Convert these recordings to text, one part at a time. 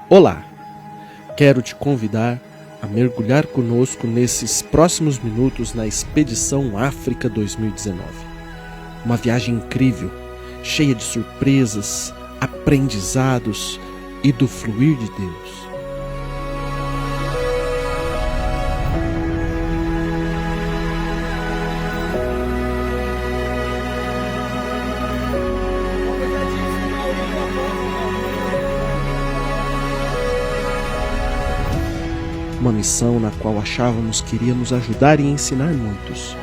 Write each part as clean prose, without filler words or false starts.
Olá! Quero te convidar a mergulhar conosco nesses próximos minutos na Expedição África 2019. Uma viagem incrível, cheia de surpresas, aprendizados e do fluir de Deus. Uma missão na qual achávamos que iria nos ajudar e ensinar muitos,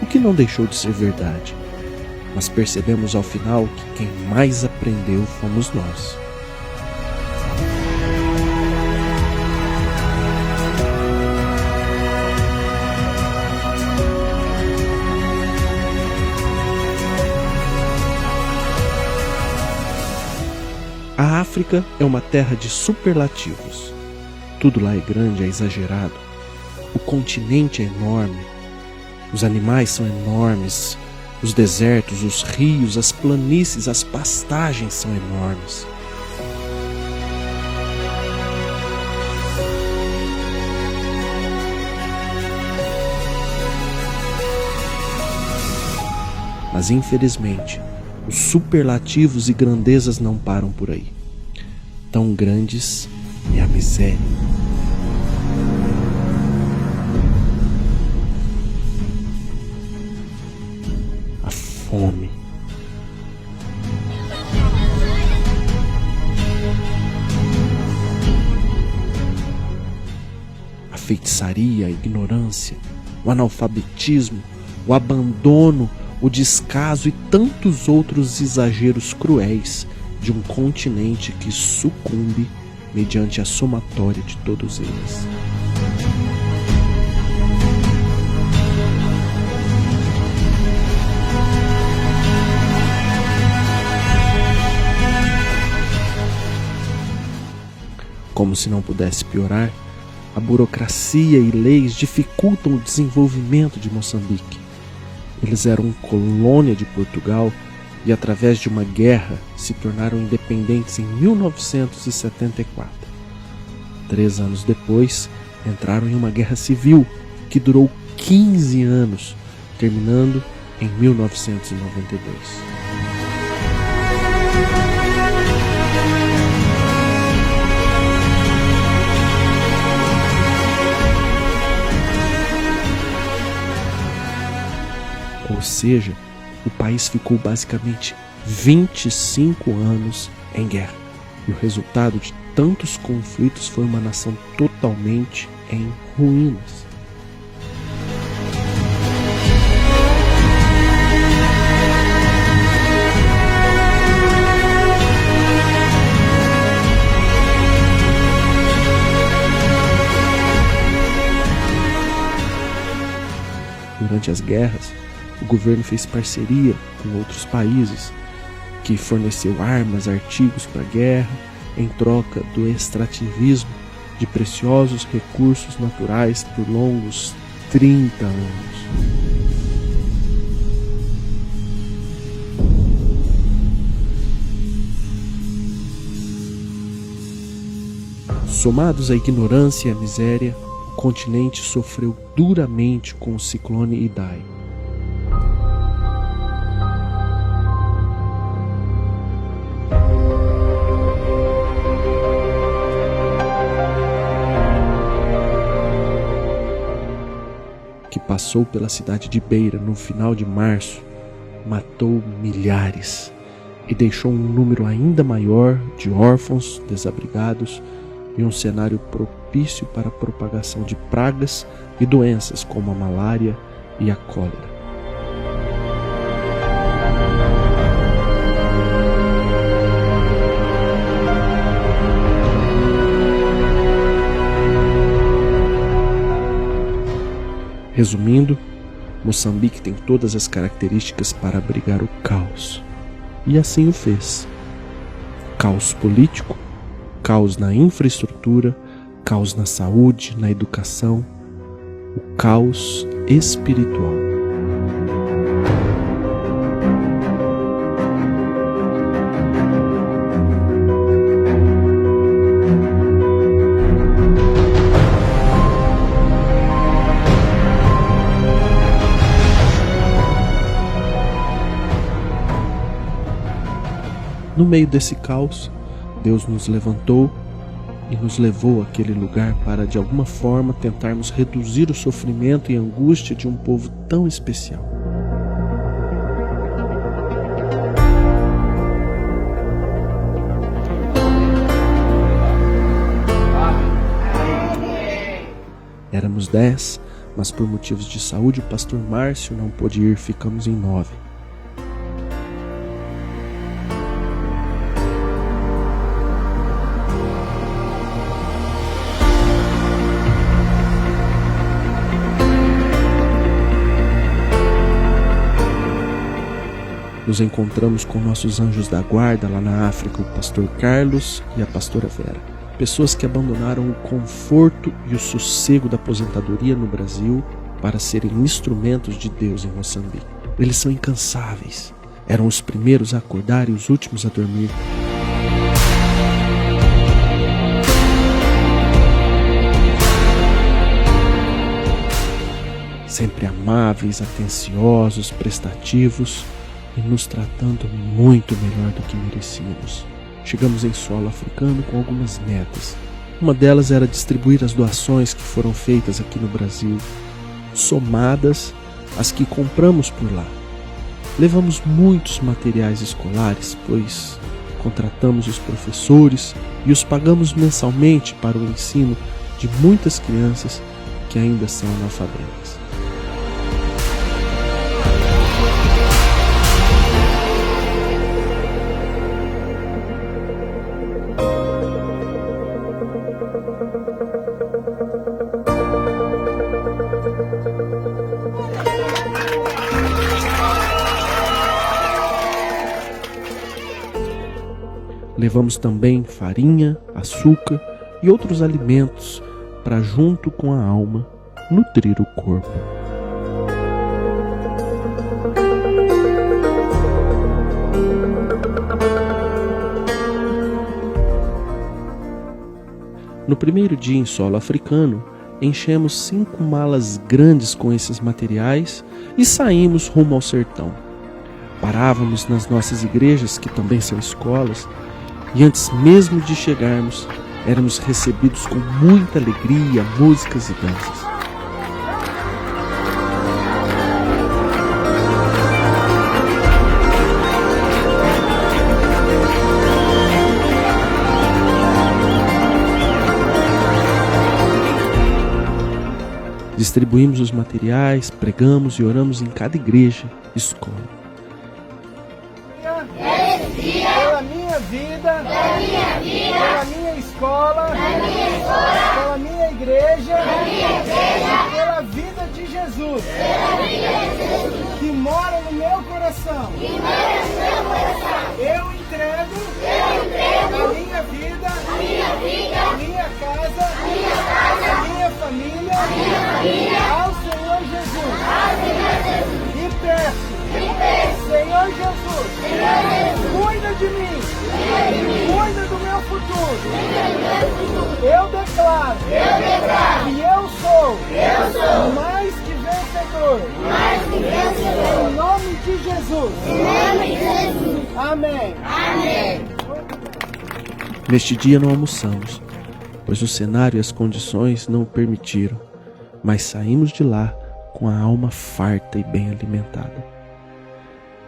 o que não deixou de ser verdade. Mas percebemos ao final que quem mais aprendeu fomos nós. A África é uma terra de superlativos. Tudo lá é grande, é exagerado. O continente é enorme. Os animais são enormes. Os desertos, os rios, as planícies, as pastagens são enormes. Mas infelizmente, os superlativos e grandezas não param por aí. Tão grandes é a miséria. A fome. A feitiçaria, a ignorância, o analfabetismo, o abandono, o descaso e tantos outros exageros cruéis de um continente que sucumbe mediante a somatória de todos eles. Como se não pudesse piorar, a burocracia e leis dificultam o desenvolvimento de Moçambique. Eles eram colônia de Portugal e, através de uma guerra, se tornaram independentes em 1974. 3 anos depois, entraram em uma guerra civil que durou 15 anos, terminando em 1992. Ou seja, o país ficou basicamente 25 anos em guerra. E o resultado de tantos conflitos foi uma nação totalmente em ruínas. Durante as guerras, o governo fez parceria com outros países, que forneceu armas, artigos para a guerra, em troca do extrativismo de preciosos recursos naturais por longos 30 anos. Somados à ignorância e à miséria, o continente sofreu duramente com o ciclone Idai. Que passou pela cidade de Beira no final de março, matou milhares e deixou um número ainda maior de órfãos, desabrigados e um cenário propício para a propagação de pragas e doenças como a malária e a cólera. Resumindo, Moçambique tem todas as características para abrigar o caos. E assim o fez. Caos político, caos na infraestrutura, caos na saúde, na educação, o caos espiritual. No meio desse caos, Deus nos levantou e nos levou àquele lugar para, de alguma forma, tentarmos reduzir o sofrimento e angústia de um povo tão especial. Éramos 10, mas por motivos de saúde o pastor Márcio não pôde ir, ficamos em 9. Nos encontramos com nossos anjos da guarda lá na África, o pastor Carlos e a pastora Vera. Pessoas que abandonaram o conforto e o sossego da aposentadoria no Brasil para serem instrumentos de Deus em Moçambique. Eles são incansáveis. Eram os primeiros a acordar e os últimos a dormir. Sempre amáveis, atenciosos, prestativos e nos tratando muito melhor do que merecíamos. Chegamos em solo africano com algumas metas. Uma delas era distribuir as doações que foram feitas aqui no Brasil, somadas às que compramos por lá. Levamos muitos materiais escolares, pois contratamos os professores e os pagamos mensalmente para o ensino de muitas crianças que ainda são analfabetas. Levamos também farinha, açúcar e outros alimentos para, junto com a alma, nutrir o corpo. No primeiro dia em solo africano, enchemos 5 malas grandes com esses materiais e saímos rumo ao sertão. Parávamos nas nossas igrejas, que também são escolas, e antes mesmo de chegarmos, éramos recebidos com muita alegria, músicas e danças. Distribuímos os materiais, pregamos e oramos em cada igreja, escola. Pela minha vida, pela minha escola, pela minha igreja, e pela vida de Jesus, que mora no meu coração. Eu entrego a minha vida, a minha casa, a minha família ao Senhor Jesus. E peço, Senhor Jesus, cuida de mim, cuida do meu futuro. Eu declaro que eu sou mais que vencedor. Em nome de Jesus. Amém. Neste dia não almoçamos, pois o cenário e as condições não o permitiram, mas saímos de lá com a alma farta e bem alimentada.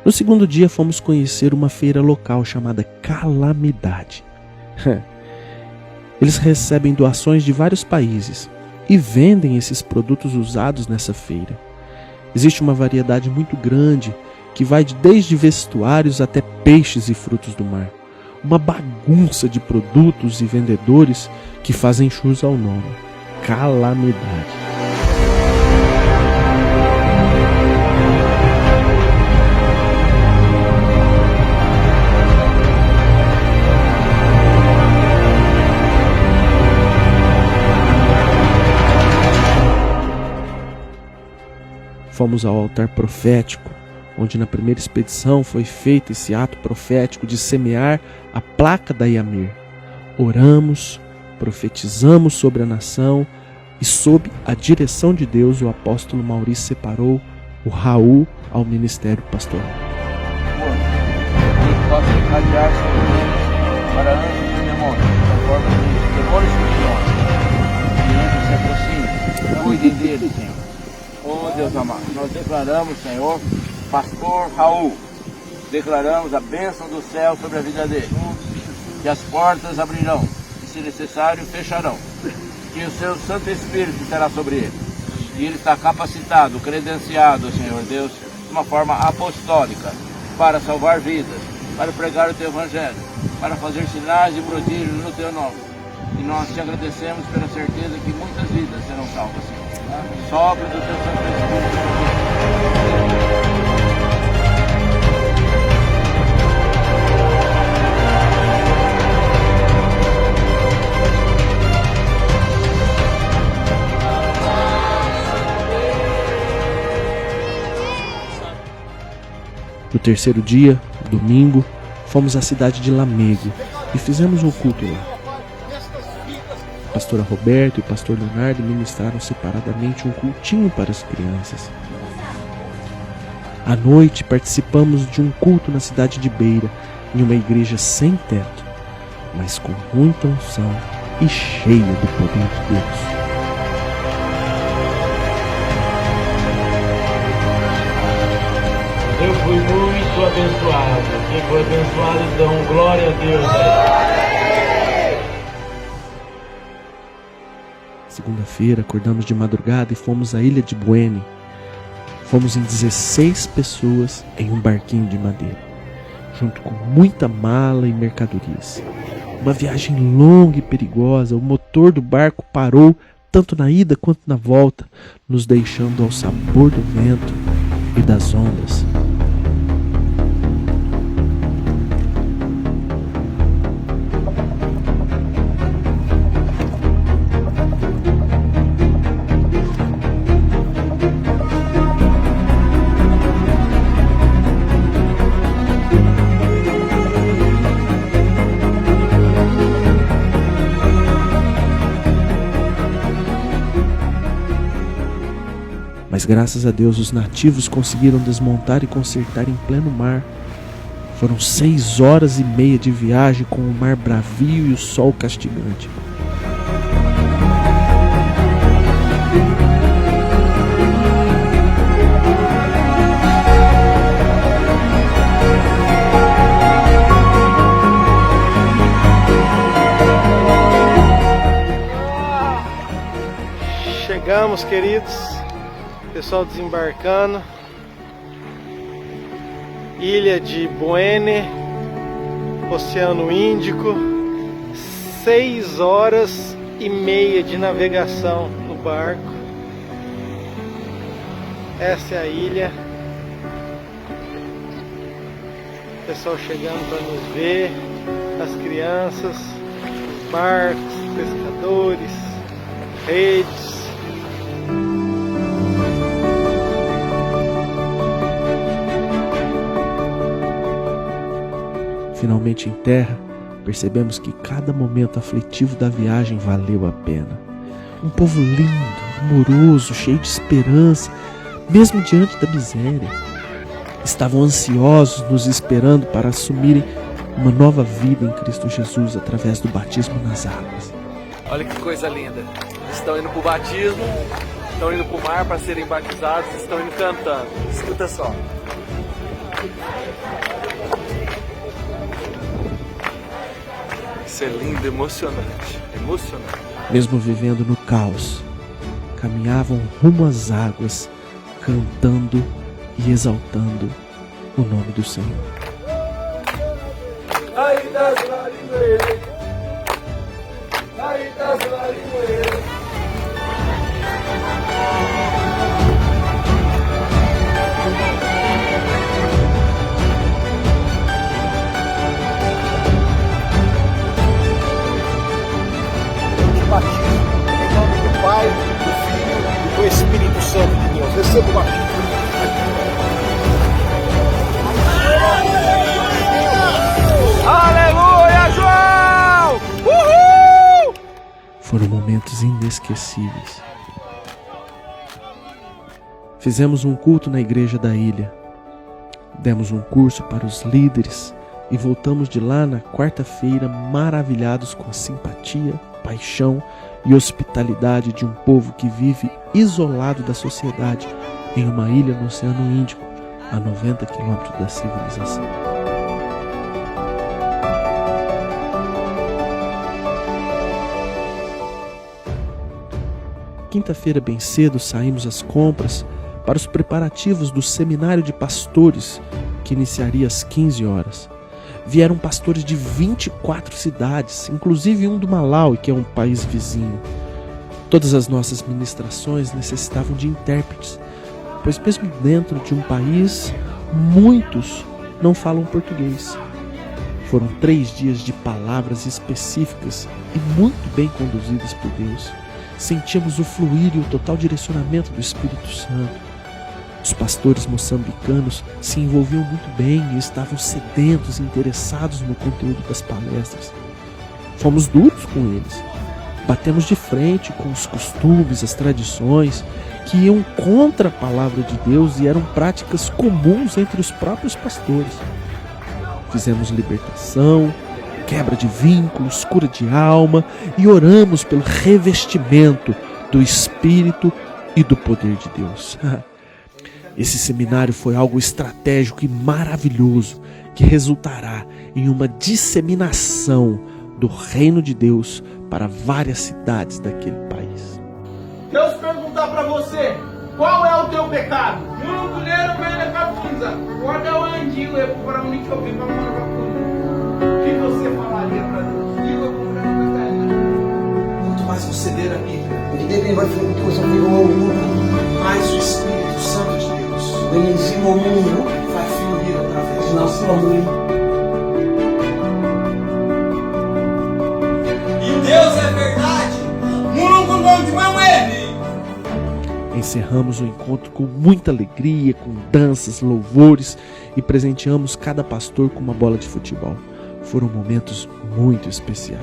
No segundo dia fomos conhecer uma feira local chamada Calamidade. Eles recebem doações de vários países e vendem esses produtos usados nessa feira. Existe uma variedade muito grande que vai desde vestuários até peixes e frutos do mar. Uma bagunça de produtos e vendedores que fazem jus ao nome: Calamidade. Fomos ao altar profético, onde na primeira expedição foi feito esse ato profético de semear a placa da Yamir. Oramos, profetizamos sobre a nação e, sob a direção de Deus, o apóstolo Maurício separou o Raul ao ministério pastoral. e possa encadear seus anjos para anjos e demônios, conforme os demônios que anjos se aproximem. Cuidem deles, Senhor. Oh Deus amado, nós declaramos, Senhor, pastor Raul, declaramos a bênção do céu sobre a vida dele, que as portas abrirão, e se necessário fecharão, que o seu Santo Espírito será sobre ele, e ele está capacitado, credenciado, Senhor Deus, de uma forma apostólica, para salvar vidas, para pregar o teu evangelho, para fazer sinais e prodígios no teu nome. E nós te agradecemos pela certeza que muitas vidas serão salvas, Senhor. Sopra do teu Santo Espírito. No terceiro dia, domingo, fomos à cidade de Lamego e fizemos um culto lá. A pastora Roberto e o pastor Leonardo ministraram separadamente um cultinho para as crianças. À noite, participamos de um culto na cidade de Beira, em uma igreja sem teto, mas com muita unção e cheia do poder de Deus. Eu fui muito abençoado. Quem foi abençoado, então, glória a Deus. Segunda-feira, acordamos de madrugada e fomos à ilha de Buene. Fomos em 16 pessoas em um barquinho de madeira, junto com muita mala e mercadorias. Uma viagem longa e perigosa, o motor do barco parou tanto na ida quanto na volta, nos deixando ao sabor do vento e das ondas. Mas graças a Deus os nativos conseguiram desmontar e consertar em pleno mar. Foram 6 horas e meia de viagem com o mar bravio e o sol castigante. Chegamos, queridos. Pessoal desembarcando. Ilha de Buene, Oceano Índico. 6 horas e meia de navegação no barco. Essa é a ilha. Pessoal chegando para nos ver. As crianças, os barcos, pescadores, redes. Finalmente em terra, percebemos que cada momento aflitivo da viagem valeu a pena. Um povo lindo, amoroso, cheio de esperança, mesmo diante da miséria. Estavam ansiosos nos esperando para assumirem uma nova vida em Cristo Jesus através do batismo nas águas. Olha que coisa linda. Eles estão indo para o batismo, estão indo para o mar para serem batizados, estão indo cantando. Escuta só. Isso é lindo, emocionante. Emocionante. Mesmo vivendo no caos, caminhavam rumo às águas, cantando e exaltando o nome do Senhor. Em nome do Pai, do Filho e do Espírito Santo de Deus. Receba o batismo. Aleluia, João! Uhul! Foram momentos inesquecíveis. Fizemos um culto na igreja da ilha. Demos um curso para os líderes e voltamos de lá na quarta-feira maravilhados com a simpatia, paixão e hospitalidade de um povo que vive isolado da sociedade em uma ilha no Oceano Índico, a 90 quilômetros da civilização. Quinta-feira bem cedo saímos às compras para os preparativos do seminário de pastores que iniciaria às 15 horas. Vieram pastores de 24 cidades, inclusive um do Malawi, que é um país vizinho. Todas as nossas ministrações necessitavam de intérpretes, pois mesmo dentro de um país, muitos não falam português. Foram 3 dias de palavras específicas e muito bem conduzidas por Deus. Sentíamos o fluir e o total direcionamento do Espírito Santo. Os pastores moçambicanos se envolviam muito bem e estavam sedentos e interessados no conteúdo das palestras. Fomos duros com eles. Batemos de frente com os costumes, as tradições que iam contra a palavra de Deus e eram práticas comuns entre os próprios pastores. Fizemos libertação, quebra de vínculos, cura de alma e oramos pelo revestimento do Espírito e do poder de Deus. Esse seminário foi algo estratégico e maravilhoso que resultará em uma disseminação do reino de Deus para várias cidades daquele país. Deus perguntar pra você, qual é o teu pecado? O que você falaria pra Deus? Quanto mais você ler a Bíblia, ele vai falar que você virou ao mundo, mais o Espírito Santo de Deus vem em cima ao mundo, vai fluir através de nosso nome. E Deus é verdade. Encerramos o encontro com muita alegria, com danças, louvores e presenteamos cada pastor com uma bola de futebol. Foram momentos muito especiais.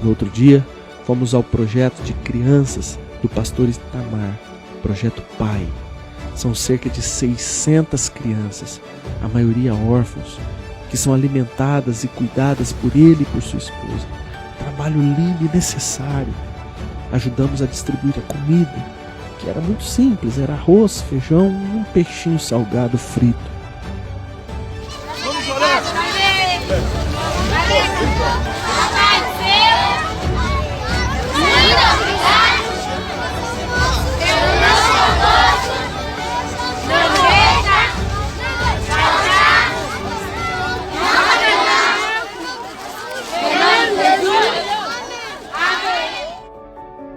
No outro dia, fomos ao projeto de crianças do pastor Itamar, Projeto Pai. São cerca de 600 crianças, a maioria órfãos, que são alimentadas e cuidadas por ele e por sua esposa. Trabalho lindo e necessário. Ajudamos a distribuir a comida, que era muito simples, era arroz, feijão e um peixinho salgado frito.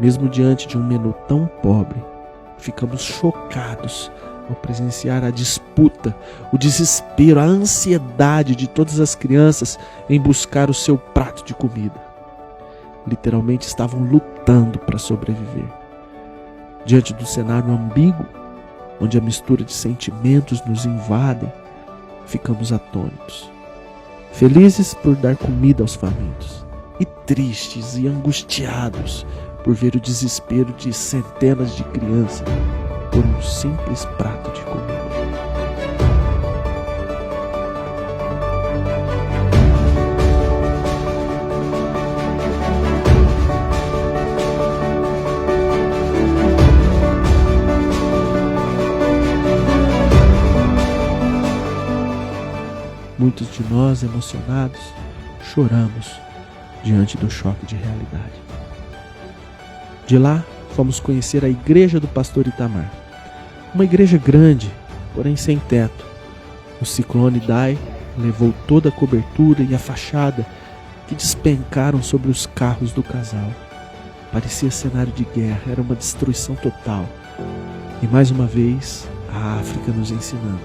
Mesmo diante de um menu tão pobre, ficamos chocados ao presenciar a disputa, o desespero, a ansiedade de todas as crianças em buscar o seu prato de comida. Literalmente estavam lutando para sobreviver. Diante do cenário ambíguo, onde a mistura de sentimentos nos invadem, ficamos atônitos. Felizes por dar comida aos famintos, e tristes e angustiados por ver o desespero de centenas de crianças por um simples prato de comida. Muitos de nós, emocionados, choramos diante do choque de realidade. De lá, fomos conhecer a igreja do pastor Itamar. Uma igreja grande, porém sem teto. O ciclone Idai levou toda a cobertura e a fachada que despencaram sobre os carros do casal. Parecia cenário de guerra, era uma destruição total. E mais uma vez, a África nos ensinando.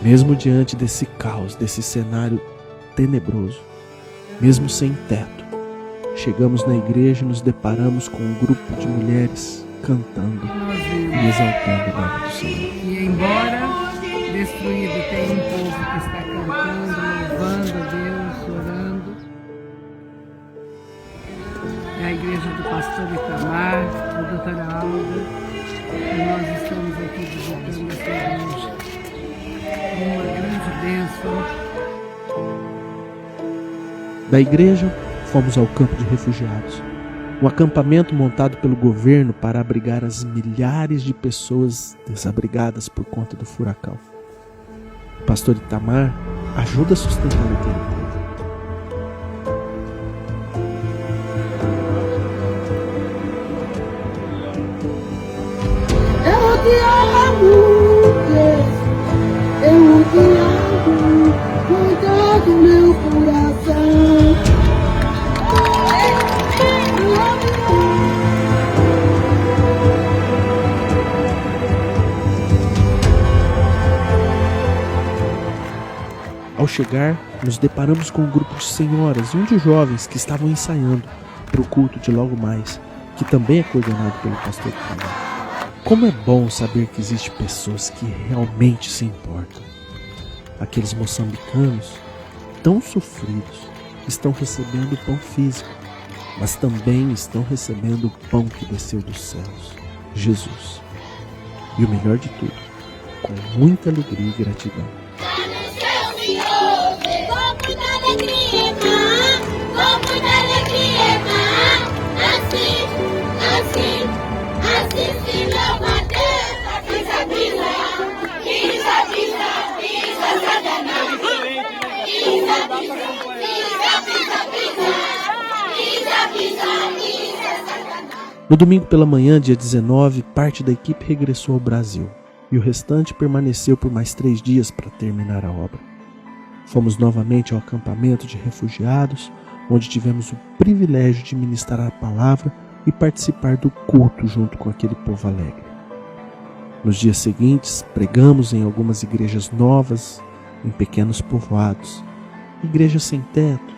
Mesmo diante desse caos, desse cenário tenebroso, mesmo sem teto, chegamos na igreja e nos deparamos com um grupo de mulheres cantando e exaltando o nome do Senhor. Ia embora destruído, tem um povo que está cantando, louvando a Deus, orando. É a igreja do pastor Itamar, da doutora Alda, e nós estamos aqui visitando essa igreja. Uma grande bênção. Da igreja, fomos ao campo de refugiados, um acampamento montado pelo governo para abrigar as milhares de pessoas desabrigadas por conta do furacão. O pastor Itamar ajuda a sustentar aquele povo. Eu te amo, eu te amo, com todo o meu coração. Ao chegar, nos deparamos com um grupo de senhoras e um de jovens que estavam ensaiando para o culto de logo mais, que também é coordenado pelo pastor Itamar. Como é bom saber que existem pessoas que realmente se importam. Aqueles moçambicanos, tão sofridos, estão recebendo pão físico, mas também estão recebendo o pão que desceu dos céus, Jesus. E o melhor de tudo, com muita alegria e gratidão. No domingo pela manhã, dia 19, parte da equipe regressou ao Brasil e o restante permaneceu por mais 3 dias para terminar a obra. Fomos novamente ao acampamento de refugiados, onde tivemos o privilégio de ministrar a palavra e participar do culto junto com aquele povo alegre. Nos dias seguintes, pregamos em algumas igrejas novas, em pequenos povoados, igrejas sem tetos,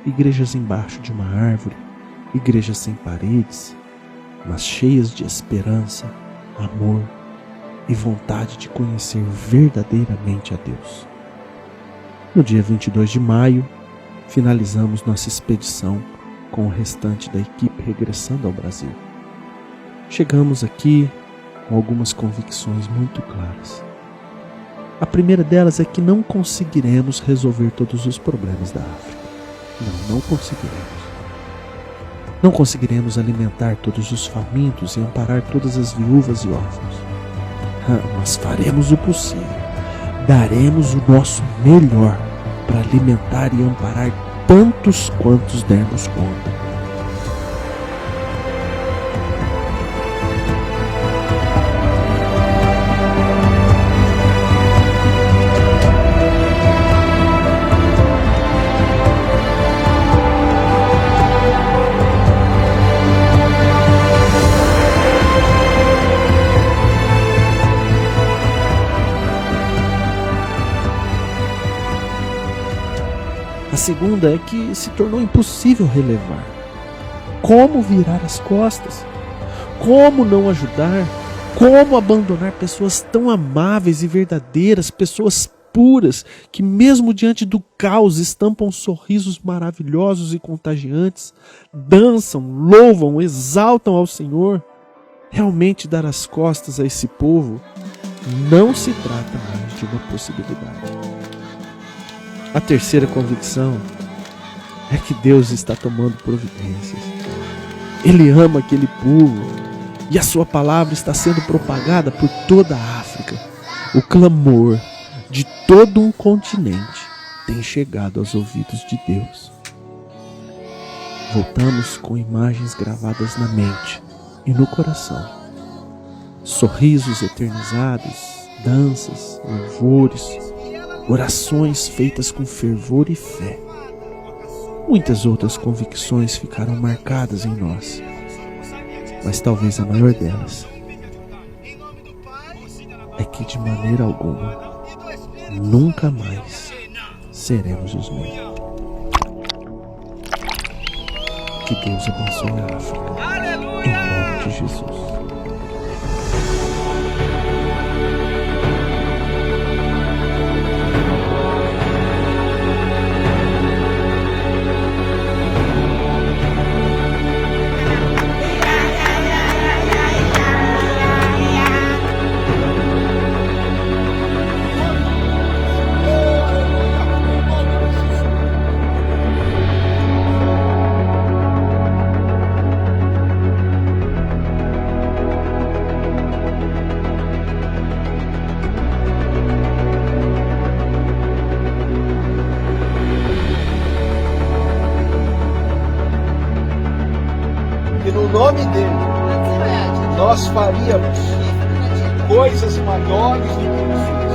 igrejas embaixo de uma árvore, igrejas sem paredes, mas cheias de esperança, amor e vontade de conhecer verdadeiramente a Deus. No dia 22 de maio, finalizamos nossa expedição com o restante da equipe regressando ao Brasil. Chegamos aqui com algumas convicções muito claras. A primeira delas é que não conseguiremos resolver todos os problemas da África. Não conseguiremos. Não conseguiremos alimentar todos os famintos e amparar todas as viúvas e órfãos. Mas faremos o possível. Daremos o nosso melhor para alimentar e amparar tantos quantos dermos conta. A segunda é que se tornou impossível relevar. Como virar as costas? Como não ajudar? Como abandonar pessoas tão amáveis e verdadeiras, pessoas puras, que mesmo diante do caos estampam sorrisos maravilhosos e contagiantes, dançam, louvam, exaltam ao Senhor? Realmente dar as costas a esse povo não se trata mais de uma possibilidade. A terceira convicção é que Deus está tomando providências. Ele ama aquele povo e a sua palavra está sendo propagada por toda a África. O clamor de todo um continente tem chegado aos ouvidos de Deus. Voltamos com imagens gravadas na mente e no coração. Sorrisos eternizados, danças, louvores, orações feitas com fervor e fé. Muitas outras convicções ficaram marcadas em nós, mas talvez a maior delas é que de maneira alguma nunca mais seremos os mesmos. Que Deus abençoe a África, em nome de Jesus. nome dele, nós faríamos coisas maiores do que ele fez.